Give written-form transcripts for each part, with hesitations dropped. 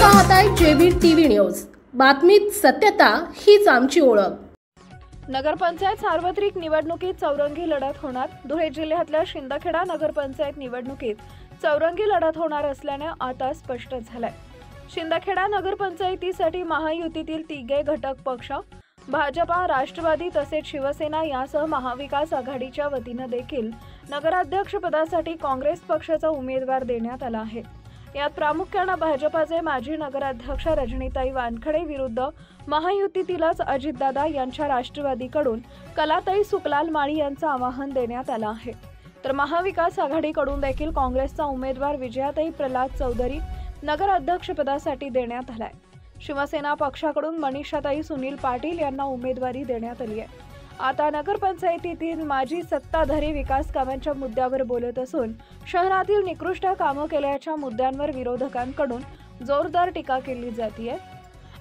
पाहताय JB TV news. बातमीत सत्यता हीच आमची ओळख। नगरपंचायत सार्वत्रिक निवडणुकीत चौरंगी लढत होणार। धुळे जिल्ह्यातल्या शिंदखेडा नगरपंचायत निवडणुकीत चौरंगी लढत होणार असल्याने आता स्पष्ट झालंय। शिंदखेडा नगरपंचायतीसाठी महायुतीतील तिघे घटक पक्ष भाजपा, राष्ट्रवादी तसेच शिवसेना यासह महाविकास आघाडीच्या वतीने देखील नगराध्यक्षपदासाठी काँग्रेस पक्षाचा उमेदवार देण्यात आला आहे। यात प्रामुख्याने भाजपाचे माजी नगराध्यक्ष रजनीताई वानखडे विरुद्ध महायुतीतीलच अजितदादा यांच्या राष्ट्रवादीकडून कलाताई सुकलाल माळी यांचं आवाहन देण्यात आलं आहे। तर महाविकास आघाडीकडून देखील काँग्रेसचा उमेदवार विजयाताई प्रल्हाद चौधरी नगराध्यक्षपदासाठी देण्यात आलाय। शिवसेना पक्षाकडून मनीषाताई सुनील पाटील यांना उमेदवारी देण्यात आली आहे। आता नगरपंचायतीतील माजी सत्ताधारी विकास कामांच्या मुद्द्यावर बोलत असून शहरातील निकृष्ट कामं केल्याच्या मुद्द्यांवर विरोधकांकडून जोरदार टीका केली जाते।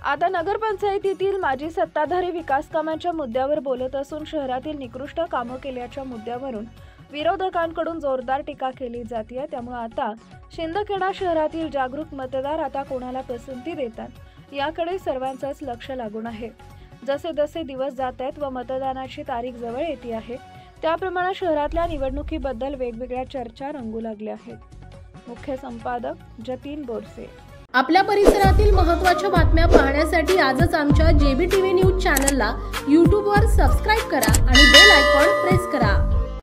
आता नगरपंचायतीतील माजी सत्ताधारी विकास कामांच्या मुद्द्यावर बोलत असून शहरातील निकृष्ट कामं केल्याच्या मुद्द्यावरून विरोधकांकडून जोरदार टीका केली जाते। त्यामुळे आता शिंदखेडा शहरातील जागरूक मतदार आता कोणाला पसंती देतात याकडे सर्वांचंच लक्ष लागून आहे। जसे जसे दिवस जात आहेत व मतदानाची तारीख जवळ येते आहे त्याप्रमाणे शहरातल्या निवडणुकीबद्दल वेगवेगळ्या चर्चा रंगू लागल्या आहेत। मुख्य संपादक जतीन बोरसे। आपल्या परिसरातील महत्त्वाच्या बातम्या पाहण्यासाठी आजच आमच्या जेबी टीव्ही न्यूज चॅनलला YouTube वर सबस्क्राइब करा आणि बेल आयकॉन प्रेस करा।